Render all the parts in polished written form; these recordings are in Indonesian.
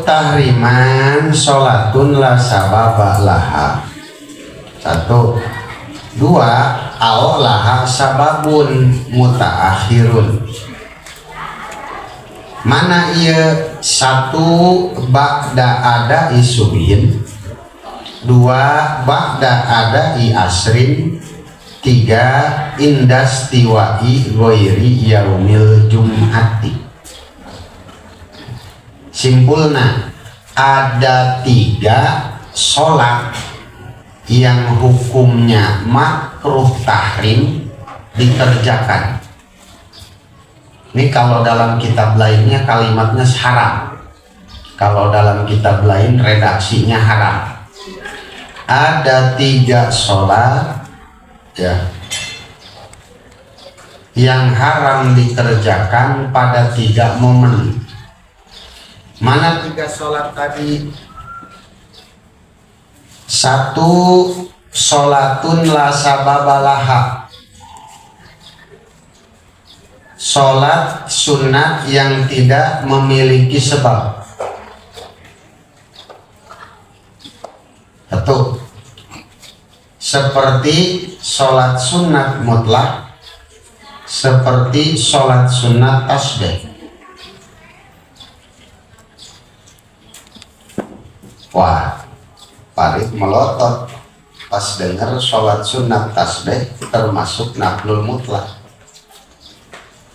tahriman sholatun la sababa laha. 1. 2. Au laha sababun mutaakhirun. Mana ieu? 1 ba'da ada isubihin, 2 ba'da ada i asrin, 3 indas tiwai ghairi yaumil jum'ati. Simpulna ada 3 sholat yang hukumnya makruh tahrim dikerjakan. Ini kalau dalam kitab lainnya kalimatnya haram, kalau dalam kitab lain redaksinya haram. Ada 3 sholat ya yang haram dikerjakan pada 3 momen. Mana 3 sholat tadi? 1 sholatun la sababalaha, sholat sunat yang tidak memiliki sebab. 1. Seperti sholat sunat mutlak, seperti sholat sunat tasbih. Wah, Farid melotot pas dengar sholat sunat tasbih termasuk naflul mutlak.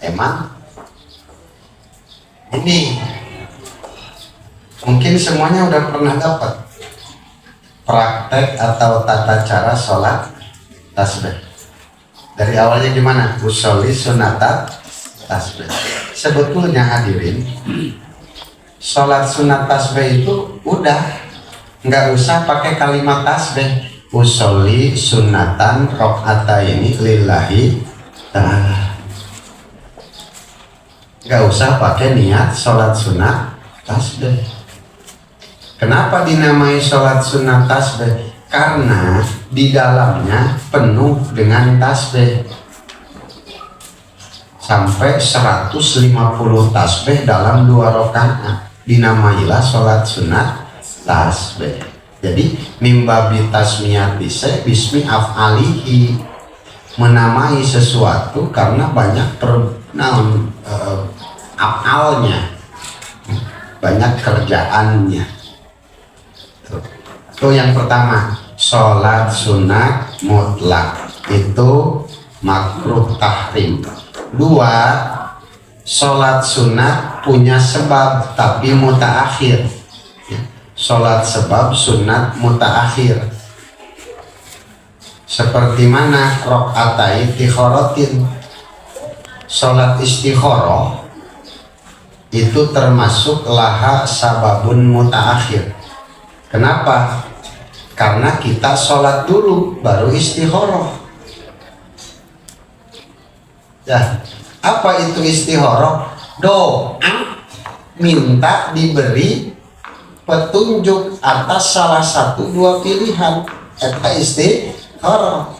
Emang ini mungkin semuanya udah pernah dapat praktek atau tata cara sholat tasbih. Dari awalnya gimana? Usolli sunatat tasbih. Sebetulnya hadirin, sholat sunat tasbih itu udah nggak usah pakai kalimat tasbih. Usolli sunatan rok'ataini lillahi ta'ala. Gak usah pakai niat sholat sunat tasbih. Kenapa dinamai sholat sunat tasbih? Karena di dalamnya penuh dengan tasbih. Sampai 150 tasbih dalam 2 rakaat. Dinamailah sholat sunat tasbih. Jadi mimbabi tasmiyat bismi af'alihi, menamai sesuatu karena banyak af'alnya, banyak kerjaannya. Itu yang pertama, sholat sunat mutlak itu makruh tahrim. 2, sholat sunat punya sebab tapi mutaakhir. Sholat sebab sunat mutaakhir. Seperti mana? Rok'atai tikhorotin. Sholat istikharah itu termasuk laha sababun mutaakhir. Kenapa? Karena kita sholat dulu baru istikharah. Ya, apa itu istikharah? Doa minta diberi petunjuk atas salah satu 2 pilihan. Eta istikharah.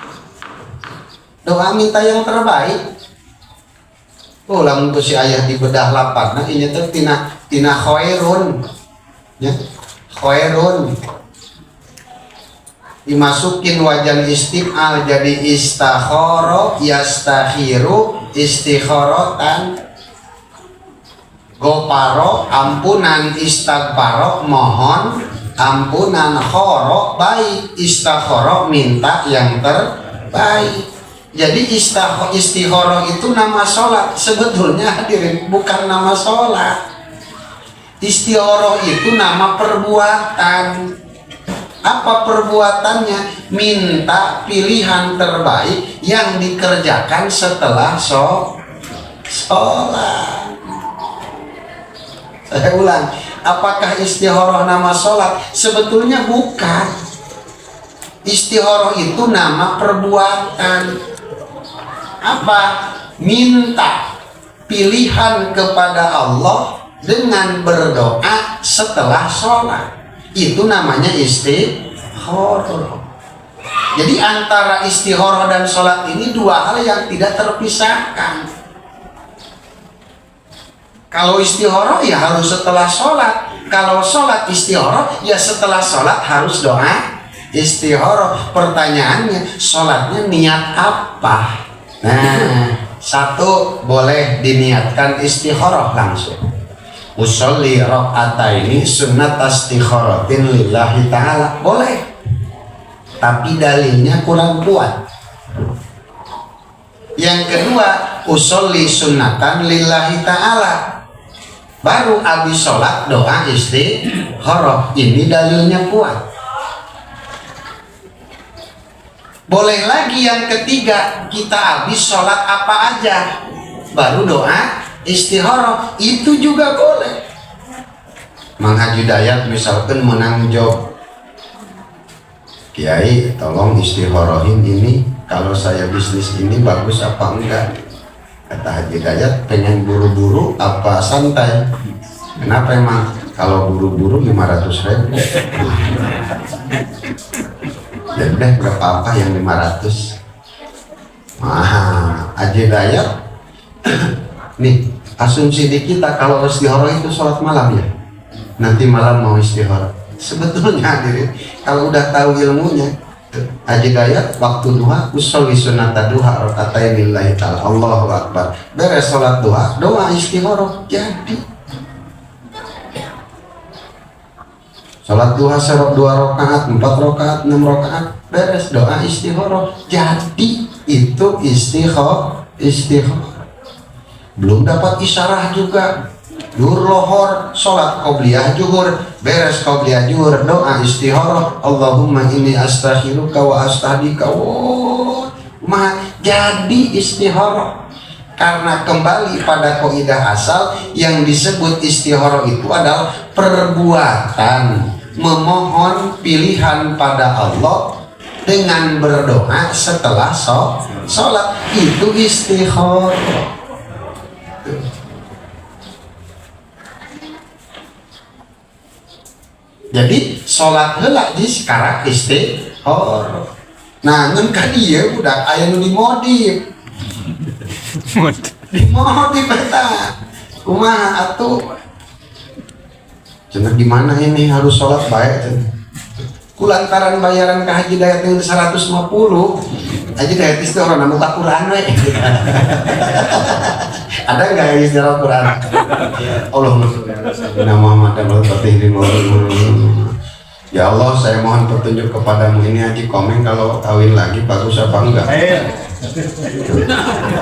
Doa minta yang terbaik. Oh, lamun si ayah di bedah lapan, nah ini tuh tina khairun, ya khairun, dimasukin wajan istif'al jadi istakhara yastakhiru istikhorotan, goparo ampunan, istaghfaro mohon ampunan, khoro baik, istakhara minta yang terbaik. Jadi istikharah itu nama sholat. Sebetulnya hadirin bukan nama sholat. Istikharah itu nama perbuatan. Apa perbuatannya? Minta pilihan terbaik yang dikerjakan setelah sholat. Saya ulang, apakah istikharah nama sholat? Sebetulnya bukan. Istikharah itu nama perbuatan. Apa? Minta pilihan kepada Allah dengan berdoa setelah sholat. Itu namanya istikharah. Jadi antara istikharah dan sholat ini 2 hal yang tidak terpisahkan. Kalau istikharah ya harus setelah sholat. Kalau sholat istikharah ya setelah sholat harus doa istikharah. Pertanyaannya, sholatnya niat apa? Nah, satu boleh diniatkan istikharah langsung. Usolli rakaataini sunnat istikharatin lillahi ta'ala, boleh. Tapi dalilnya kurang kuat. Yang kedua, usolli sunnatan lillahi ta'ala, baru habis sholat doa istikharah. Ini dalilnya kuat. Boleh lagi yang ketiga, kita habis sholat apa aja baru doa istikharah, itu juga boleh. Mang Haji Dayat misalkan menang job, Kiai tolong istikharahin ini, kalau saya bisnis ini bagus apa enggak. Kata Haji Dayat, pengen buru-buru apa santai? Kenapa emang? Kalau buru-buru 500.000. Ya udah, berapa apa yang 500. Haji Dayat nih, asumsi di kita kalau istikharah itu sholat malam ya, nanti malam mau istikharah. Sebetulnya hadirin, kalau udah tahu ilmunya, Haji Dayat waktu duha, usolli sunnata duha rakaatain lillahi ta'ala, Allahu akbar, beres sholat duha, doa istikharah jadi. Sholat duha 2 rakaat, 4 rakaat, 6 rakaat, beres doa istikharah jadi. Itu istikharah. Belum dapat isyarah juga, zuhur lohor, sholat qobliyah zuhur, beres qobliyah zuhur, doa istikharah, Allahumma inni astakhiruka wa astahdika, jadi istikharah. Karena kembali pada kaidah asal, yang disebut istikharah itu adalah perbuatan memohon pilihan pada Allah dengan berdoa setelah sholat, itu istikharah. Jadi sholat heula di sekarang istikharah. Nah, ngan ka dieu budak aya nu dimodif. Dimodif eta. Kumaha atuh? Cenah gimana ini harus sholat baik cenah. Kulantaran bayaran ke Haji Dayat yang 150, Haji Dayat istikharah nu ka Quran we. Ada nggak yang istilah Quran? Allahumma sholli ala sayyidina Muhammad wa ya Allah, saya mohon petunjuk kepadamu. Ini Haji komen kalau kawin lagi bagus apa enggak?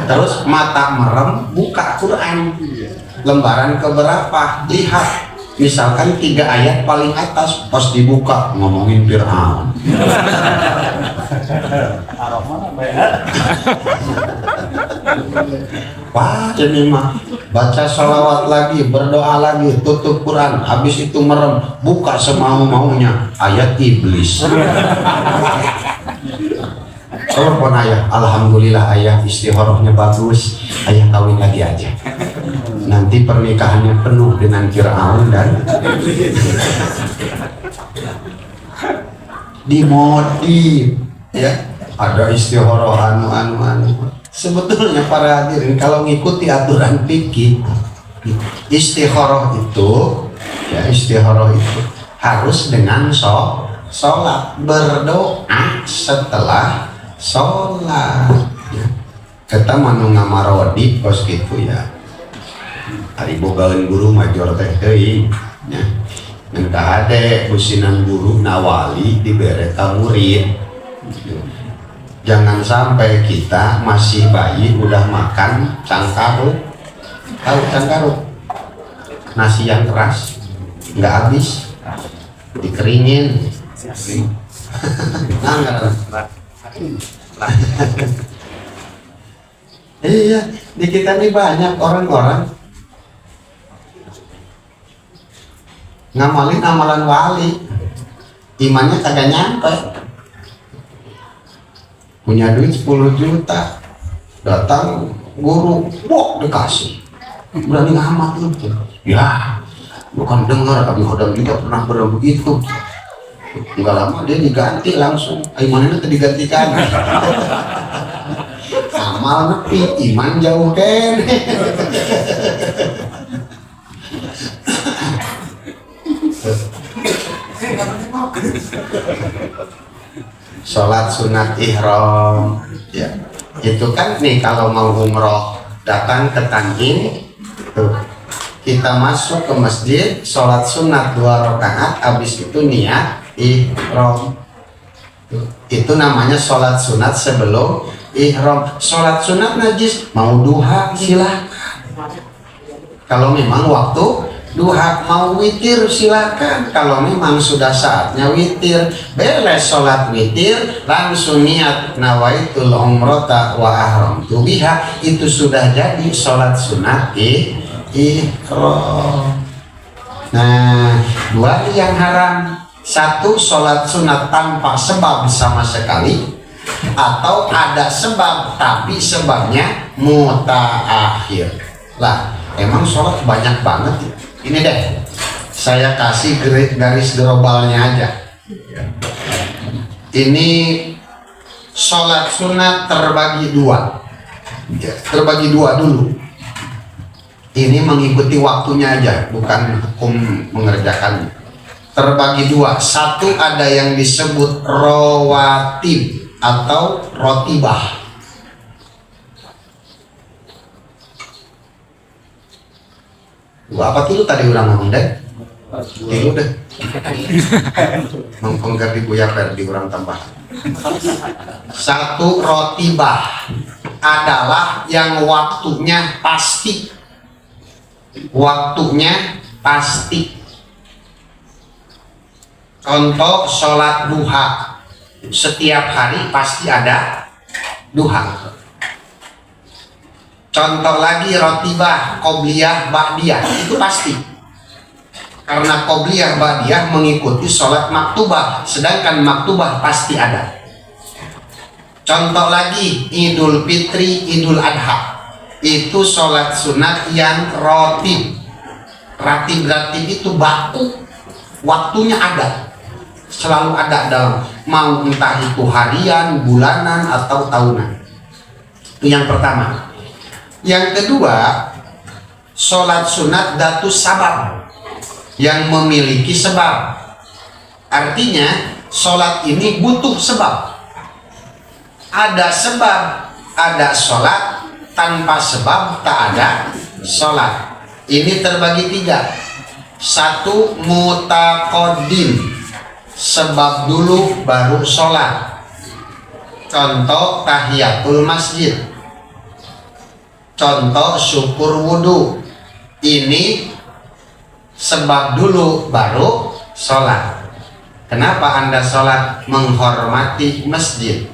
Terus mata merem, buka Quran lembaran keberapa, lihat misalkan 3 ayat paling atas, pas dibuka ngomongin Fir'aun. Wah, ini mah baca sholawat lagi, berdoa lagi, tutup Quran, habis itu merem, buka semau-maunya ayat iblis. Telepon ayah, alhamdulillah ayah istikharahnya bagus, ayah kawin lagi aja. Nanti pernikahannya penuh dengan Fir'aun dan dimodif, ya. Ada istikharah anu. Sebetulnya para hadirin, kalau ngikuti aturan fikih, istikharah itu harus dengan sholat, berdoa setelah sholat. Kita manu ngamarodi kos gitu ya. Hari bogaun guru major teh teuing nya. Ngan kahade businan guru nawali dibere ka murid. Jangan sampai kita masih bayi udah makan cangkaruk. Tahu cangkaruk? Nasi yang keras nggak habis, dikeringin. Iya, di kita nih banyak orang-orang ngamalin amalan wali, imannya kagak nyampe. Punya duit 10 juta, datang guru, wok dikasih, berani ngamat lu. Ya, bukan dengar, kami udah juga pernah begitu. Enggak lama dia diganti langsung, imannya itu digantikan. Amal nepi, iman jauh kan. Sholat sunat ihram ya. Itu kan nih kalau mau umroh datang ke Tanjing tuh, kita masuk ke masjid, sholat sunat 2 rakaat, habis itu niat ihram. Itu namanya sholat sunat sebelum ihram. Sholat sunat najis mau duha silakan. Kalau memang waktu duha, mau witir silakan. Kalau memang sudah saatnya witir, beres sholat witir langsung niat nawaitul umrata wa ahramtu biha, itu sudah jadi sholat sunat ihram. Nah, 2 yang haram. 1 sholat sunat tanpa sebab sama sekali, atau ada sebab tapi sebabnya mutaakhir. Lah, emang sholat banyak banget ya. Ini deh, saya kasih garis globalnya aja. Ini sholat sunat terbagi 2 ya, terbagi 2 dulu. Ini mengikuti waktunya aja, bukan hukum mengerjakannya. Terbagi 2. 1 ada yang disebut rawatib atau rotibah. Apa tuh tadi orang ngomong deh? Tilu deh. Mengpenggar di buya di orang tambah. 1 rotibah adalah yang waktunya pasti. Waktunya pasti. Contoh sholat duha, setiap hari pasti ada duha. Contoh lagi rotibah, qobliyah, ba'diyah, itu pasti. Karena qobliyah, ba'diyah mengikuti sholat maktubah, sedangkan maktubah pasti ada. Contoh lagi Idul Fitri, Idul Adha, itu sholat sunat yang rotib. Ratib itu batu, waktunya ada. Selalu ada dalam, mau entah itu harian, bulanan, atau tahunan. Itu yang pertama. Yang kedua, sholat sunat datus sabab, yang memiliki sebab. Artinya sholat ini butuh sebab. Ada sebab ada sholat, tanpa sebab tak ada sholat. Ini terbagi 3. 1 mutaqaddim, sebab dulu baru sholat. Contoh tahiyatul masjid, contoh syukur wudhu. Ini sebab dulu baru sholat. Kenapa Anda sholat? Menghormati masjid.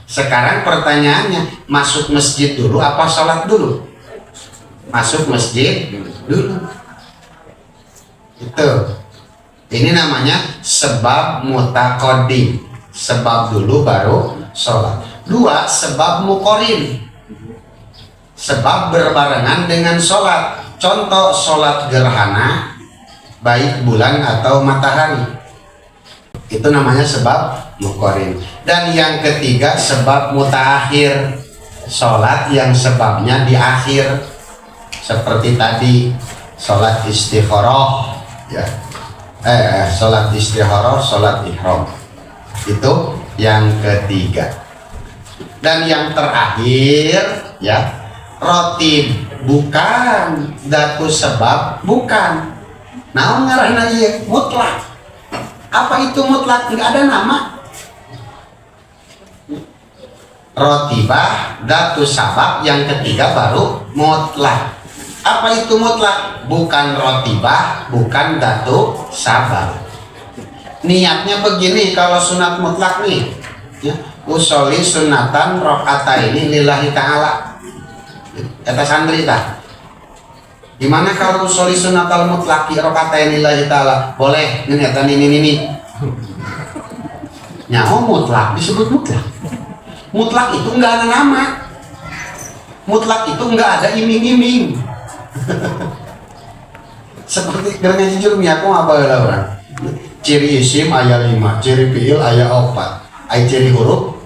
Sekarang pertanyaannya, masuk masjid dulu apa sholat dulu? Masuk masjid dulu. Itu. Ini namanya sebab mutaqaddim, sebab dulu baru sholat. 2 sebab muqarin, sebab berbarengan dengan sholat. Contoh sholat gerhana, baik bulan atau matahari, itu namanya sebab muqarin. Dan yang ketiga sebab mutaakhir, sholat yang sebabnya di akhir, seperti tadi sholat istikharah ya. Sholat istikharah, sholat ihram, itu yang ketiga. Dan yang terakhir ya, rotib, bukan datu sebab, bukan. Nah, ngarahna ieu mutlak. Apa itu mutlak? Enggak ada nama. Rotibah, datu sabab, yang ketiga baru mutlak. Apa itu mutlak? Bukan rotibah, bukan datu sabab. Niatnya begini kalau sunat mutlak nih ya, usolli sunatan rakaataini lillahi ta'ala. Kata santri tah, gimana kalau usolli sunatal mutlaki rakaataini lillahi ta'ala? Boleh, niatan ini. Nyaho mutlak disebut mutlak. Mutlak itu enggak ada nama. Mutlak itu enggak ada iming-iming. Seperti gernya jujur aku apa orang. Ciri isim ayat 5, ciri fiil ayat 4, ay ciri huruf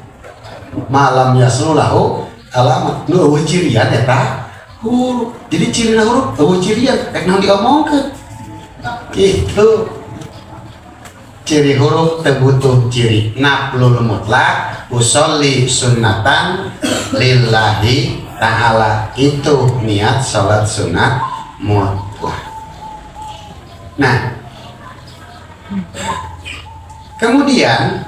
malam yaslulahu alamat. Lu cirian ya ta? Huruf. Jadi ciri huruf, cirian rek nang diomongkeun. Gitu. ciri huruf tebutuh ciri naflul mutlak usolli sunnatan lillahi ta'ala, itu niat sholat sunat mutlak. Nah, kemudian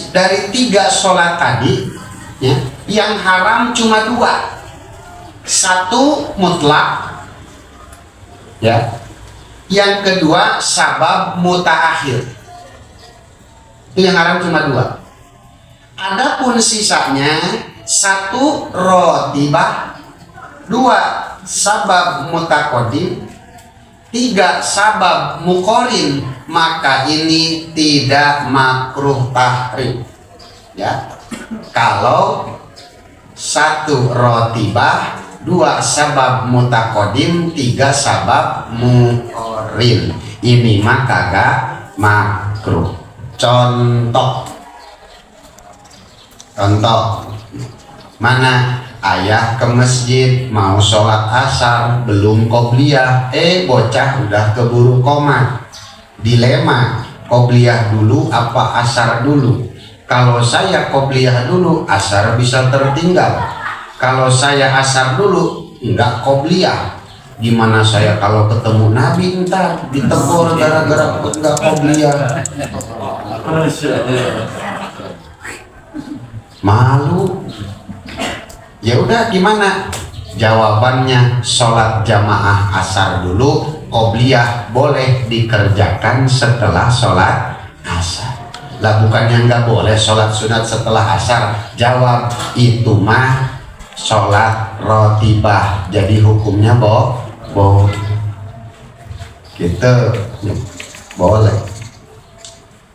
dari 3 sholat tadi ya, yang haram cuma 2. 1 mutlak ya, yang kedua sabab mutaakhir. Itu yang haram cuma 2. Adapun sisanya 1 rotibah, 2 sabab mutakodim, 3 sabab mukorin, maka ini tidak makruh tahrim ya. Kalau 1 rotibah, 2 sabab mutakodim, 3 sabab mukorin, ini mah kagak makruh. Contoh mana ayah ke masjid mau sholat asar belum qobliyah, bocah udah keburu komat. Dilema, qobliyah dulu apa asar dulu? Kalau saya qobliyah dulu, asar bisa tertinggal. Kalau saya asar dulu, enggak qobliyah. Gimana saya kalau ketemu Nabi ntar ditegur gara-gara enggak qobliyah? Malu. Ya udah gimana? Jawabannya sholat jamaah asar dulu, qobliyah boleh dikerjakan setelah sholat asar. Lah bukannya nggak boleh sholat sunat setelah asar? Jawab, itu mah sholat rotibah, jadi hukumnya boleh. Gitu, boleh.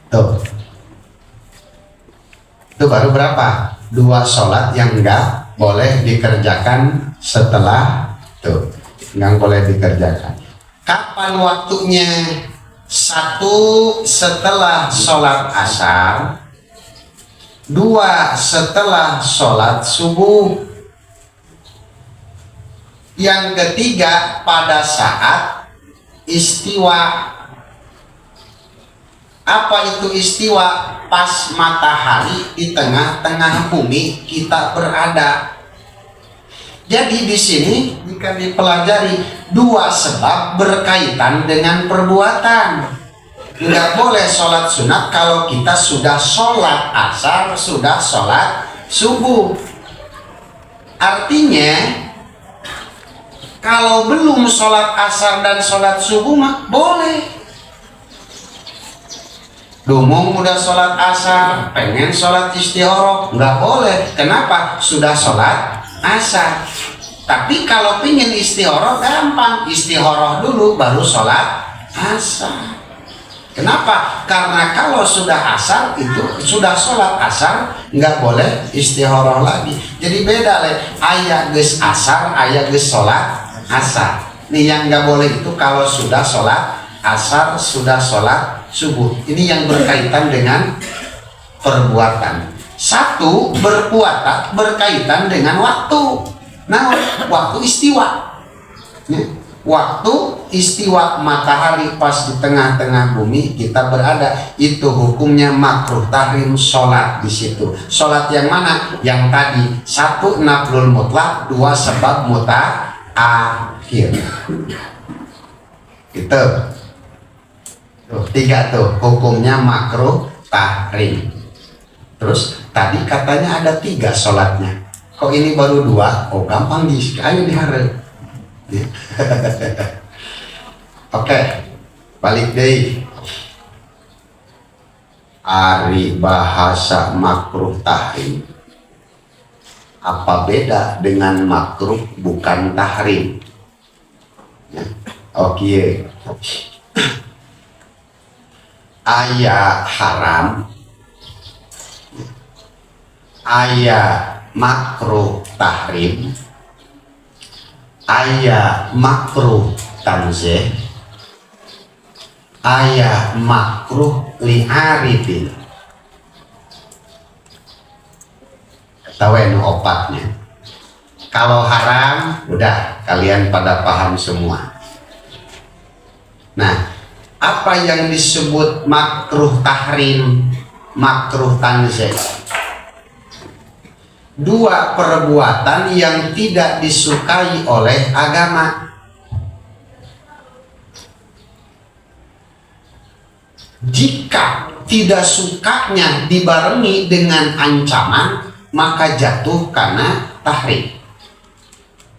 Tuh, itu baru berapa? 2 sholat yang enggak boleh dikerjakan setelah tuh, nggak boleh dikerjakan. Kapan waktunya? 1 setelah sholat asar, 2 setelah sholat subuh, yang ketiga pada saat istiwa. Apa itu istiwa? Pas matahari di tengah-tengah bumi kita berada. Jadi di sini jika dipelajari 2 sebab berkaitan dengan perbuatan. Nggak boleh sholat sunat kalau kita sudah sholat asar, sudah sholat subuh. Artinya kalau belum sholat asar dan sholat subuh mah boleh. Dumung udah sholat asar, pengen sholat istihoroh, nggak boleh. Kenapa? Sudah sholat asar. Tapi kalau pengen istihoroh gampang, istihoroh dulu baru sholat asar. Kenapa? Karena kalau sudah asar itu sudah sholat asar, nggak boleh istihoroh lagi. Jadi beda leh, ayah geus asar, ayah geus sholat asar. Nih yang nggak boleh itu kalau sudah sholat asar, sudah sholat subuh. Ini yang berkaitan dengan perbuatan. 1 berkaitan dengan waktu. Nah, waktu istiwa. Waktu istiwa matahari pas di tengah-tengah bumi kita berada, itu hukumnya makruh tahrim sholat di situ. Sholat yang mana? Yang tadi 1 naflul mutlak, 2 sebab mutaakhir. Gitu. Tuh, 3 tuh hukumnya makruh tahrim. Terus tadi katanya ada 3 sholatnya, kok ini baru 2? Oh gampang ayo dihare. Oke, balik deh. Ari bahasa makruh tahrim, apa beda dengan makruh bukan tahrim? Ya. Oke. Aya haram, aya makruh tahrim, aya makruh tanzih, aya makruh li'arifin. Ketahuan opatnya. Kalau haram udah kalian pada paham semua. Nah, Apa yang disebut makruh tahrim, makruh tanzih? Dua perbuatan yang tidak disukai oleh agama. Jika tidak sukanya dibarengi dengan ancaman, maka jatuh karena tahrim.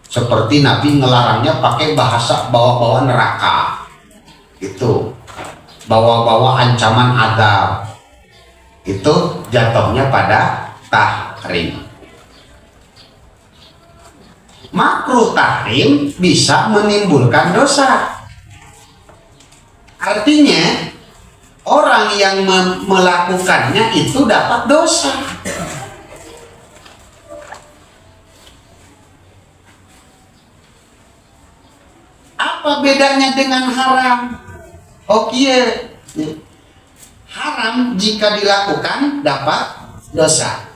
Seperti Nabi ngelarangnya pakai bahasa bawa-bawa neraka, itu bawa-bawa ancaman azab, itu jatuhnya pada tahrim. Makruh tahrim bisa menimbulkan dosa. Artinya orang yang melakukannya itu dapat dosa. Apa bedanya dengan haram? Oke, haram jika dilakukan dapat dosa.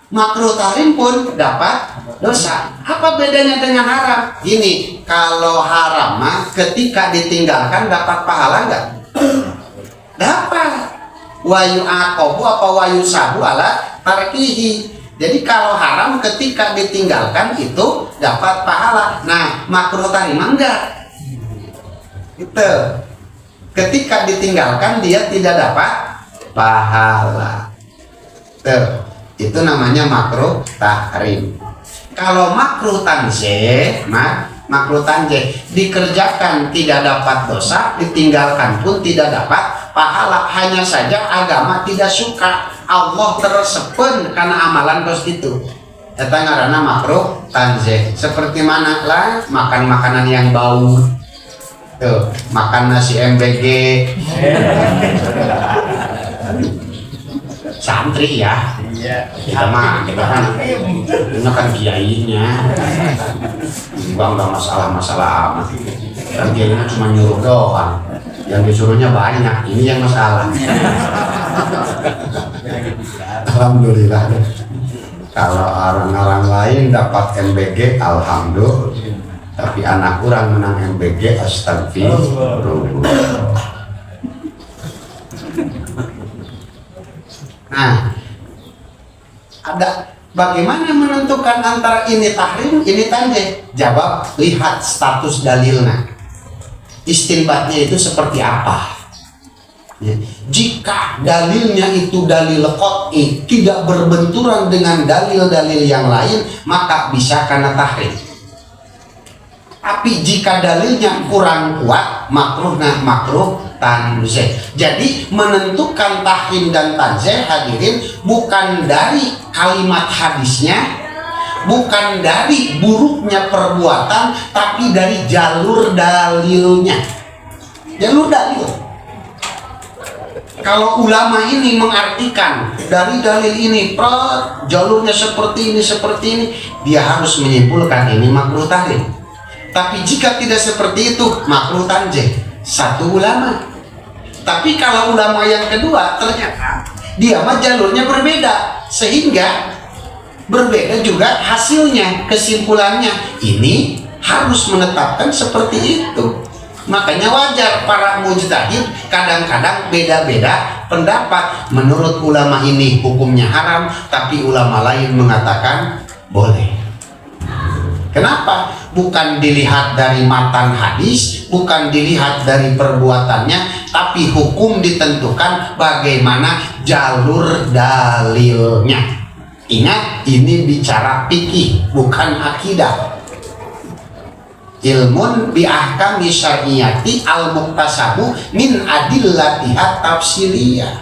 Makruh tahrim pun dapat dosa. Apa bedanya dengan haram? Gini, kalau haram mah ketika ditinggalkan dapat pahala enggak? Dapat. Wayu aqabu apa wayu sabu ala tarkihi. Jadi kalau haram ketika ditinggalkan itu dapat pahala. Nah, makruh tahrim enggak. Itu ketika ditinggalkan dia tidak dapat pahala. Itu namanya makruh tahrim. Kalau makruh tanzih, makruh tanzih dikerjakan tidak dapat dosa, ditinggalkan pun tidak dapat pahala. Hanya saja agama tidak suka, Allah tersepen karena amalan dos itu. Eta ngaranna makruh tanzih. Seperti mana lah makan makanan yang bau. Tuh, makan nasi MBG. Santri ya. Iya. Kita kan kiainya. Enggak masalah amat. Kan kiainya cuma nyuruh doang. Yang disuruhnya banyak. Ini yang masalah. Alhamdulillah. Kalau orang-orang lain dapat MBG, alhamdulillah. Tapi anak kurang menang MBG, astagfirullah. Nah, ada bagaimana menentukan antara ini tahrim, ini tanzih? Jawab, lihat status dalilnya. Istinbatnya itu seperti apa? Ya. Jika dalilnya itu dalil qat'i, tidak berbenturan dengan dalil-dalil yang lain, maka bisa karena tahrim. Tapi jika dalilnya kurang kuat, makruh tanzih. Jadi menentukan tahrim dan tanzih, hadirin, bukan dari kalimat hadisnya, bukan dari buruknya perbuatan, tapi dari jalur dalilnya. Jalur dalil. Kalau ulama ini mengartikan dari dalil ini, jalurnya seperti ini, dia harus menyimpulkan ini makruh tahrim. Tapi jika tidak seperti itu, makruh tanzih. Satu ulama. Tapi kalau ulama yang kedua, ternyata dia mah jalurnya berbeda, sehingga berbeda juga hasilnya, kesimpulannya. Ini harus menetapkan seperti itu. Makanya wajar para mujtahid kadang-kadang beda-beda pendapat. Menurut ulama ini hukumnya haram, tapi ulama lain mengatakan boleh. Kenapa? Bukan dilihat dari matan hadis, bukan dilihat dari perbuatannya, tapi hukum ditentukan bagaimana jalur dalilnya. Ingat, ini bicara fikih, bukan akidah. Ilmun bi ahkami syar'iyyati al-muktasabu min adillatiha tafsiliyah.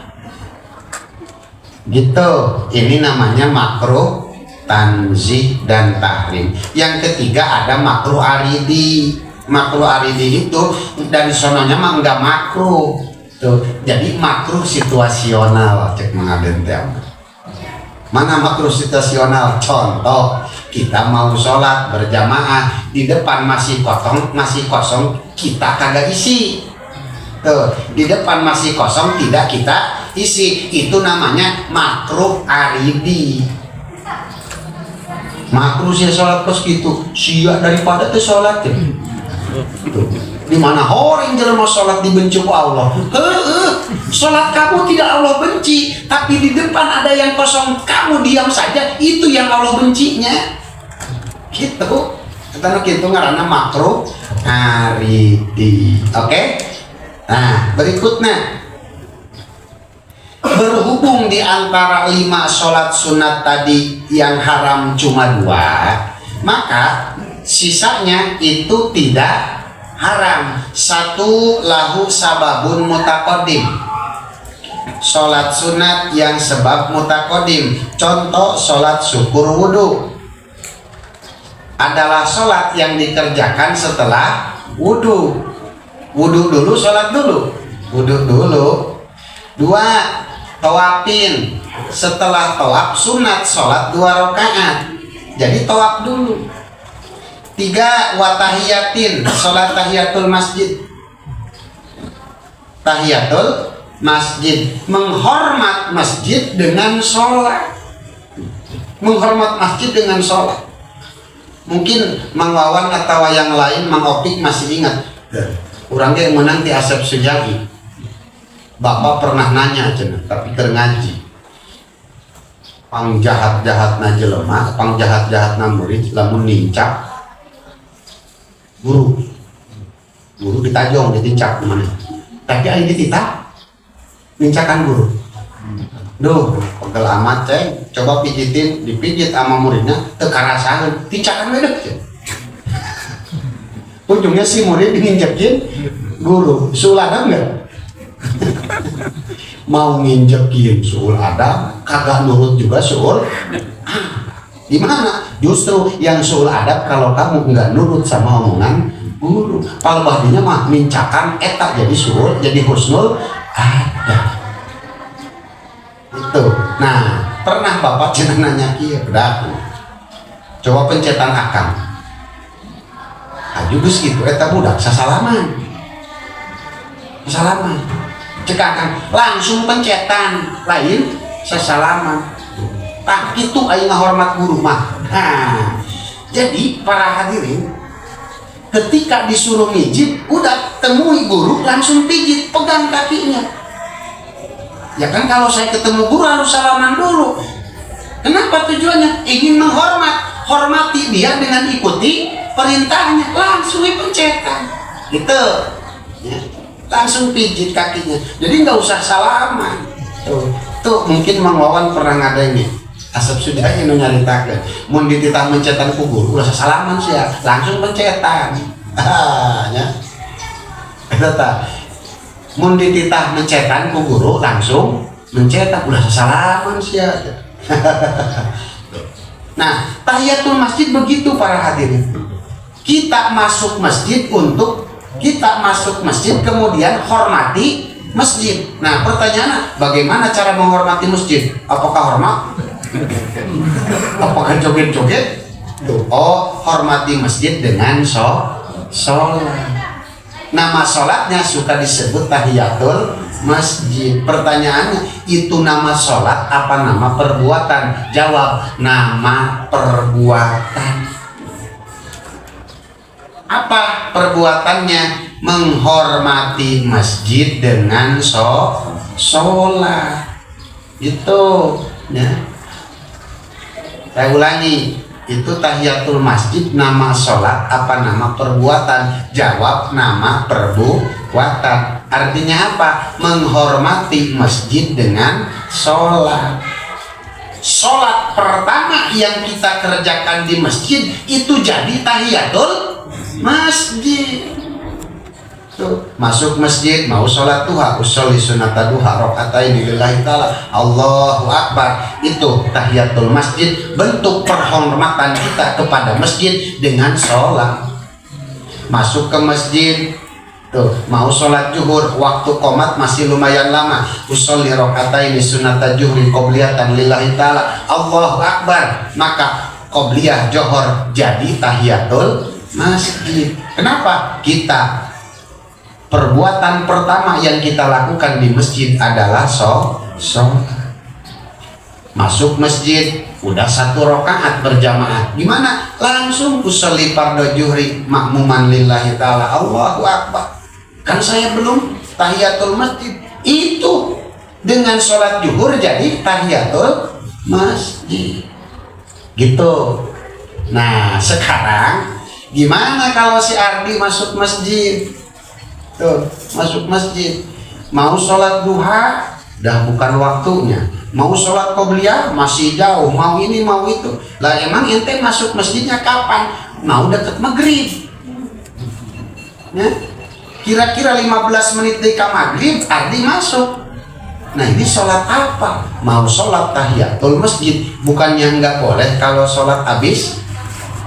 Gitu. Ini namanya makruh tanzih dan tahrim. Yang ketiga ada makruh aridi. Makruh aridi itu dari sononya mah enggak makruh tuh, jadi makruh situasional. Cek mengaden teh mana makruh situasional? Contoh, kita mau sholat berjamaah, di depan masih kosong, kita kagak isi tuh, di depan masih kosong, tidak kita isi. Itu namanya makruh aridi. Makruh sih sholat kos gitu, sia daripada tuh sholat. Tuh. Di mana orang jelema sholat dibenci ku Allah. Sholat kamu tidak Allah benci, tapi di depan ada yang kosong, kamu diam saja, itu yang Allah bencinya. Gitu. Kita gitu ngaranna makruh aridi. Oke? Nah, berikutnya berhubung di antara 5 sholat sunat tadi yang haram cuma 2, maka sisanya itu tidak haram. 1 lahu sababun mutaqaddim, sholat sunat yang sebab mutaqaddim. Contoh sholat syukur wudhu adalah sholat yang dikerjakan setelah wudhu. Wudhu dulu, sholat dulu. Wudhu dulu. 2, tawafin. Setelah tawaf sunat sholat 2 rakaat. Jadi tawaf dulu. 3, watahiyatin. Sholat tahiyatul masjid. Tahiyatul masjid, menghormat masjid dengan sholat. Menghormat masjid dengan sholat. Mungkin Mang Wawan atau yang lain, Mang Opik masih ingat. Orangnya yang menang di Asep Sejagi. Bapak pernah nanya aja, tapi keur ngaji. Pang jahat-jahat na jelema, pang jahat-jahat na murid, lamun nincak guru ditajong, ditincak mana? Tapi aing dititah, nincakan guru. Duh, pegel amat ceng. Coba pijitin, dipijit sama muridnya, teu karasaheun, tincakan we deuk. Ujungnya si murid nginjekin guru, sul adab enggak? Mau nginjekin sul adab, kagak nurut juga sul. Gimana? Justru yang sul adab kalau kamu enggak nurut sama omongan guru. Palebahdinya mah mincakan eta jadi sul, jadi husnul adab. Itu. Nah, pernah Bapak cenah nanya kieu bedak. Coba pencetan akang. Aju geus kitu eta budak sasalaman. Sasalaman. Cek akang langsung pencetan, lain sasalaman. Tah kitu aya ngahormat guru mah. Nah, jadi para hadirin ketika disuruh mijit, udah temui guru langsung pijit, pegang kakinya. Ya kan kalau saya ketemu guru harus salaman dulu. Kenapa tujuannya? Ingin menghormat, hormati dia dengan ikuti perintahnya, langsung dipencetan. Gitu. Ya. Langsung pijit kakinya. Jadi nggak usah salaman. Tuh mungkin Mang Wawan pernah ngadain nih. Asap sudah yang nyaritakeun. Mun dititah mencetan ku guru, ulah salaman sih ya, langsung pencetan. Ya. Eta mun dititah mencetan ku guru langsung mencetak, ulah salaman sih ya. Nah, tahiyatul masjid begitu para hadirin. Kita masuk masjid kemudian hormati masjid. Nah, pertanyaannya bagaimana cara menghormati masjid? Apakah hormat? Apakah joget-joget? Oh, hormati masjid dengan sholat. Nama sholatnya suka disebut tahiyatul masjid. Pertanyaannya, itu nama sholat apa nama perbuatan? Jawab, nama perbuatan. Apa perbuatannya? Menghormati masjid dengan sholat. Itu ya. Saya ulangi, itu tahiyatul masjid nama sholat apa nama perbuatan? Jawab, nama perbuatan. Artinya apa? Menghormati masjid dengan sholat. Sholat pertama yang kita kerjakan di masjid itu jadi tahiyatul masjid. Tuh, masuk masjid mau sholat duha, usolli sunata duha rakaataini lillahi ta'ala, Allahu Akbar. Itu tahiyatul masjid, bentuk penghormatan kita kepada masjid dengan sholat. Masuk ke masjid, tuh mau sholat zuhur, waktu qomat masih lumayan lama, usolli rakaataini sunata juhri qobliyatan lillahi ta'ala, Allahu Akbar. Maka qobliyah johor jadi tahiyatul masjid. Kenapa? Kita perbuatan pertama yang kita lakukan di masjid adalah sholat. Masuk masjid, udah 1 rakaat berjamaah, gimana? Langsung usolli fardhu zuhri makmuman lillahi ta'ala, Allahu Akbar. Kan saya belum tahiyatul masjid. Itu dengan sholat zuhur jadi tahiyatul masjid. Gitu. Nah, sekarang gimana kalau si Ardi masuk masjid? Tuh, masuk masjid. Mau sholat duha, dah bukan waktunya. Mau sholat qobliyah, masih jauh. Mau ini, mau itu. Lah emang ente masuk masjidnya kapan? Mau deket maghrib. Ya? Kira-kira 15 menit dari maghrib, Ardi masuk. Nah ini sholat apa? Mau sholat tahiyatul masjid. Bukannya nggak boleh kalau sholat habis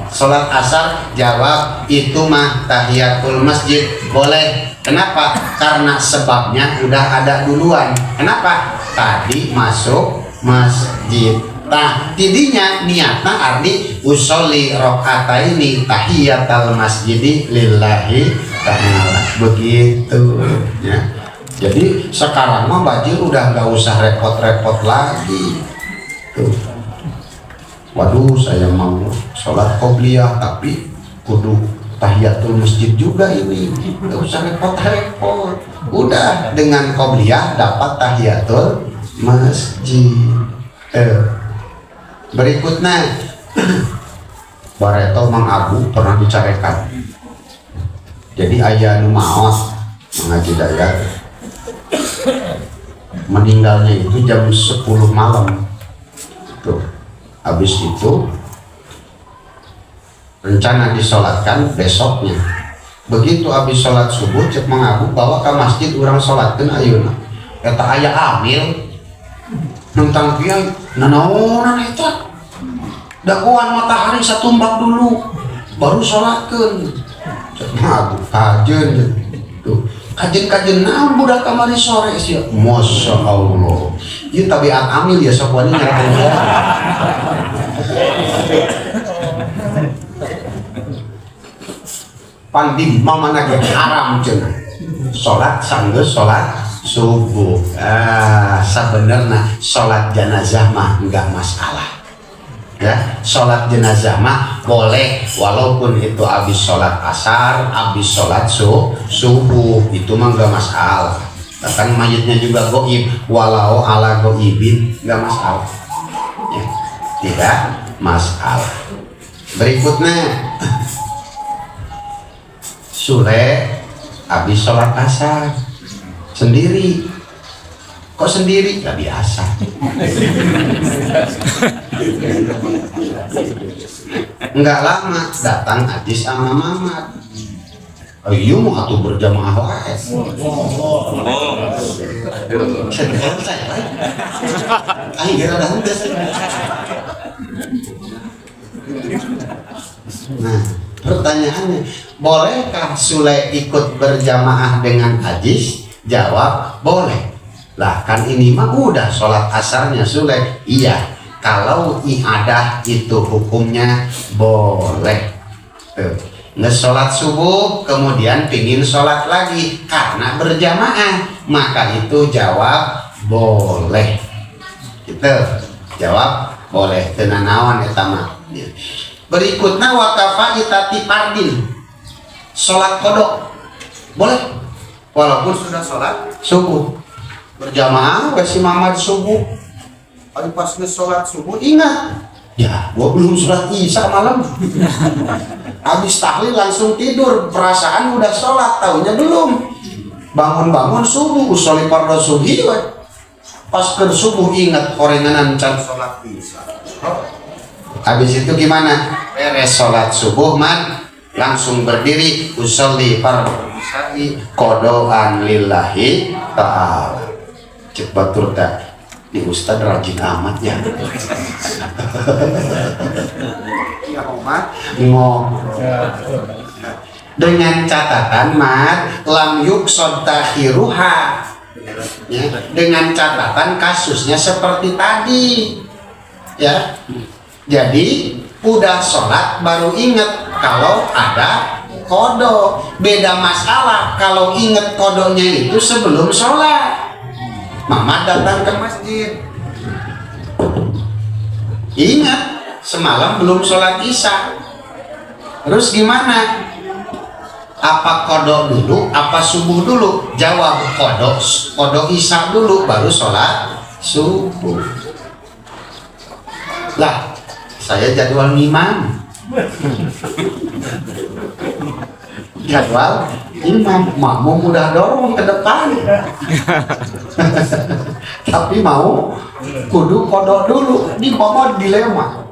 sholat asar? Jawab, itu mah tahiyatul masjid boleh. Kenapa? Karena sebabnya udah ada duluan. Kenapa? Tadi masuk masjid. Nah, tidinya niatna Ardi usolli rakaataini tahiyatal masjidi lillahi ta'ala. Begitu ya. Jadi sekarang mah Bajil udah nggak usah repot-repot lagi. Tuh. Waduh, saya mau sholat qobliyah tapi kudu tahiyatul masjid juga ini, nggak usah repot-repot. Udah dengan qobliyah dapat tahiyatul masjid. Berikutnya Bareto Mang Abu pernah dicarekan. Jadi ayah nu maos mengaji dayat, meninggalnya itu jam 10 malam. Tuh. Habis itu rencana disolatkan besoknya. Begitu habis sholat subuh cek mengaku bawa ke masjid orang sholatkan ayeuna. Eta aya amil nentang kiai nanaonan eta. Dakwaan matahari satumbak dulu baru sholatkan. Cek mengaku kajen tuh. Kajen-kajen naon budak kamari sore sih. Masya Allah. Ieu tabiat amil ya sok wani nyarakan. Pandi mamana ge haram cenah. Salat sanggeus salat subuh. Sabenerna salat jenazah mah enggak masalah. Ya, sholat jenazah mah boleh walaupun itu habis sholat asar, habis sholat subuh, itu mah nggak masalah. Bahkan mayitnya juga goib, walau ala goibin nggak masalah. Ya, tidak masalah. Berikutnya, Sule habis sholat asar sendiri. Kok sendiri? Gak biasa. Enggak lama datang Adis sama Mamat. Ayo mau atuh berjamaah wae. Nah, pertanyaannya, bolehkah Sule ikut berjamaah dengan Adis? Jawab, boleh. Lah kan ini mah udah sholat asarnya Sule. Iya, kalau iadah itu hukumnya boleh. Ngesolat subuh kemudian pingin sholat lagi karena berjamaah, maka itu jawab boleh. Gitu, jawab boleh. Tenanawan etama. Berikutnya wakafa itati fardin, sholat kodok boleh walaupun sudah sholat subuh. Berjamaah si Mamad subuh. Hari pas sholat subuh ingat, ya gua belum sholat isya malam. Habis tahlil langsung tidur, perasaan udah sholat, tahunya belum. Bangun-bangun subuh, usolli fardhu subhi. Pas ke subuh ingat orenganan can sholat isya. Habis itu gimana? Beres sholat subuh man, langsung berdiri usolli fardhu isya qodoan lillahi ta'ala. Cek batur dah, di Ustad rajin amat ya. Ya Omar dengan catatan mat lam yuksod takhiruha, ya, dengan catatan kasusnya seperti tadi, ya. Jadi udah sholat baru inget kalau ada kodo. Beda masalah kalau inget kodonya itu sebelum sholat. Mama datang ke masjid, Ingat, semalam belum sholat isya. Terus gimana? Apa kodok dulu, apa subuh dulu? Jawab kodok isya dulu, baru sholat subuh. Lah, saya jadwal imam. Jadwal imam, makmum udah dorong ke depan. Tapi mau kudu kodok dulu, di bawah dilema.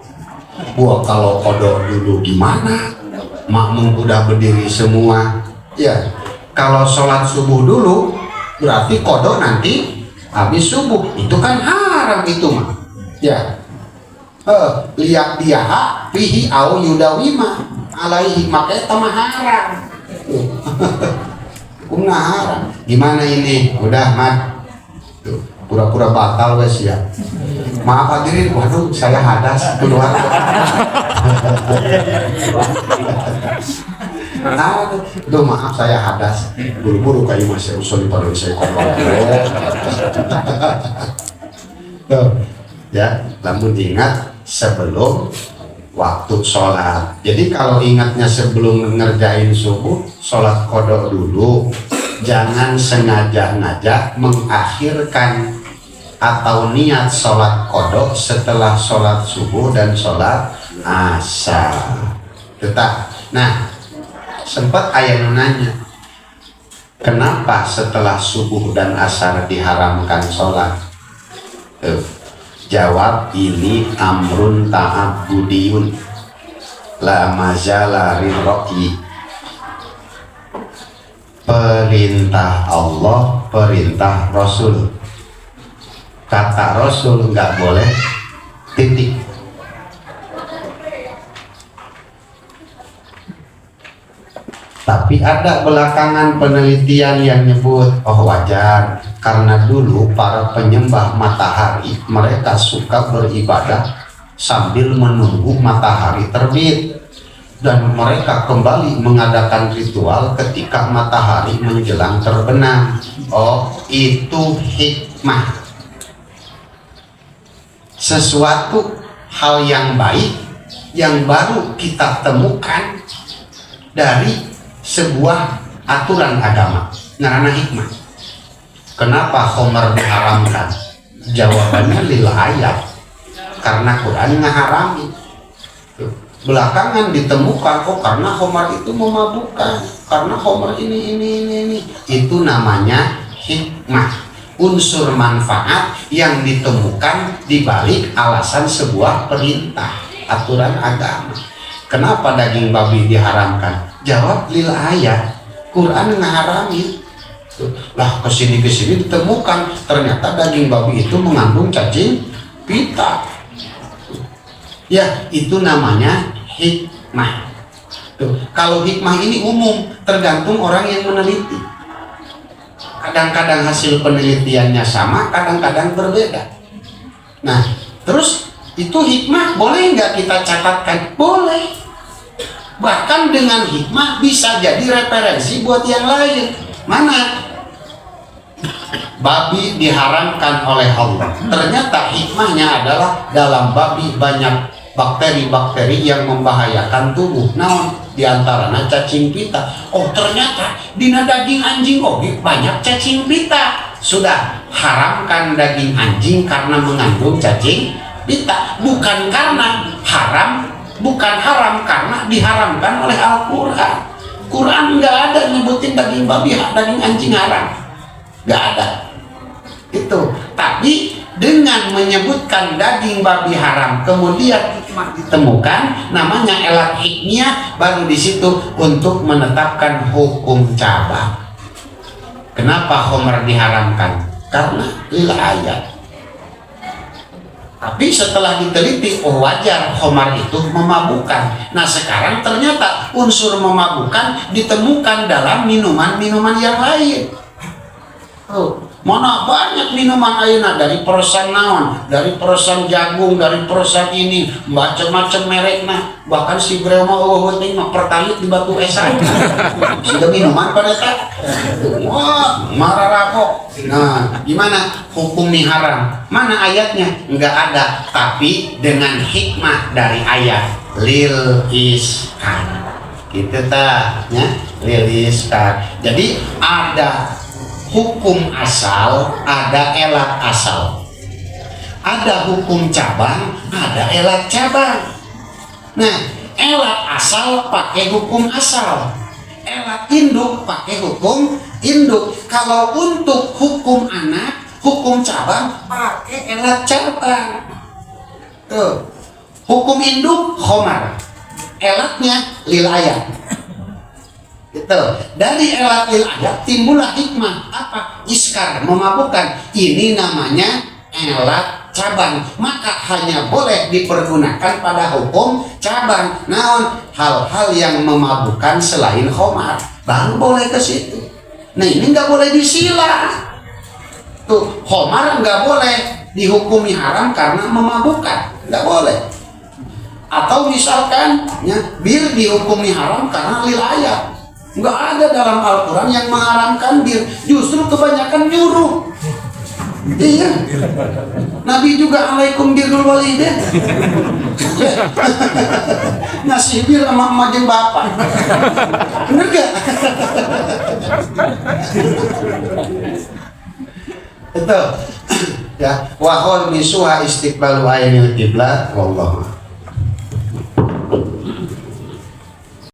Gua kalau kodok dulu gimana? Makmum udah berdiri semua. Ya, kalau sholat subuh dulu berarti kodok nanti habis subuh. Itu kan haram itu mah. Ya. Lihat dia fihi au yudawima alaihi, makanya tamah haram. Hukumnya haram. Gimana ini? Udah mat. Tuh, pura-pura batal wes ya. Maaf hadirin, waduh saya hadas keluar. Aduh maaf saya hadas. Buru-buru kayu masih usul pada saya kotor. Ya, namun ingat sebelum waktu sholat. Jadi kalau ingatnya sebelum ngerjain subuh, sholat kodok dulu. Jangan sengaja-ngaja mengakhirkan atau niat sholat kodok setelah sholat subuh dan sholat asar. Tetap. Nah, sempat ayah nanya, kenapa setelah subuh dan asar diharamkan sholat? Jawab, ini amrun ta'abudiyun la mazala rirro'i. Perintah Allah, perintah Rasul. Kata Rasul nggak boleh, titik. Tapi ada belakangan penelitian yang nyebut, oh wajar, karena dulu para penyembah matahari mereka suka beribadah sambil menunggu matahari terbit, dan mereka kembali mengadakan ritual ketika matahari menjelang terbenam. Oh, itu hikmah. Sesuatu hal yang baik yang baru kita temukan dari sebuah aturan agama. Narana hikmah. Kenapa khamar diharamkan? Jawabannya lil ayat. Karena Quran ngaharami. Belakangan ditemukan, oh karena khamar itu memabukkan, karena khamar ini. Itu namanya hikmah. Unsur manfaat yang ditemukan di balik alasan sebuah perintah, aturan agama. Kenapa daging babi diharamkan? Jawab lil ayat. Quran ngaharami. Lah kesini ditemukan ternyata daging babi itu mengandung cacing pita. Ya, itu namanya hikmah. Tuh, kalau hikmah ini umum, tergantung orang yang meneliti. Kadang-kadang hasil penelitiannya sama, kadang-kadang berbeda. Nah, terus itu hikmah boleh nggak kita catatkan? Boleh. Bahkan dengan hikmah bisa jadi referensi buat yang lain. Mana? Babi diharamkan oleh Allah. Ternyata hikmahnya adalah dalam babi banyak bakteri-bakteri yang membahayakan tubuh. Naon? Diantaranya cacing pita. Oh ternyata dina daging anjing banyak cacing pita. Sudah haramkan daging anjing karena mengandung cacing pita. Bukan karena haram, bukan haram karena diharamkan oleh Al-Quran. Quran nggak ada nyebutin daging babi, daging anjing haram. Nggak ada. Itu. Tapi dengan menyebutkan daging babi haram, kemudian hikmah ditemukan, namanya elat hikmiyah, baru di situ untuk menetapkan hukum cabang. Kenapa khamar diharamkan? Karena lil ayat. Tapi setelah diteliti, oh wajar khamar itu memabukkan. Nah sekarang ternyata unsur memabukkan ditemukan dalam minuman-minuman yang lain. Oh, Mana banyak minuman ayeuna dari perusahaan naon, dari perusahaan jagung, dari perusahaan ini, macam-macam mereknya. Bahkan si Breo mah teh mah pertalit di batu esan. Sudah minuman pada tak? Wah, marah rapok. Nah, gimana hukum ini haram? Mana ayatnya? Enggak ada, tapi dengan hikmah dari ayat lil iskan. Gitu tak, ya? Lil iskan. Jadi ada hukum asal, ada elat asal. Ada hukum cabang, ada elat cabang. Nah, elat asal pakai hukum asal. Elat induk pakai hukum induk. Kalau untuk hukum anak, hukum cabang pakai elat cabang. Tuh. Hukum induk khamar. Elatnya lil ayat. Gitu. Dari elat lil ayat timbullah hikmah apa? Iskar, memabukkan. Ini namanya elat cabang. Maka hanya boleh dipergunakan pada hukum cabang. Naon? Hal-hal yang memabukkan selain khamar baru boleh ke situ. Nah, ini nggak boleh disila. Tuh, khamar nggak boleh dihukumi haram karena memabukkan, nggak boleh. Atau misalkan ya, bir dihukumi haram karena lil ayat. Nggak ada dalam Al-Quran yang mengharamkan bir, justru kebanyakan nyuruh. Iya, Nabi juga alaikum birrul walidain. Ngasih bir sama emak jeung bapak. Bener gak? Itu ya, wa qul misuha istiqbalu ainil qiblat wallahu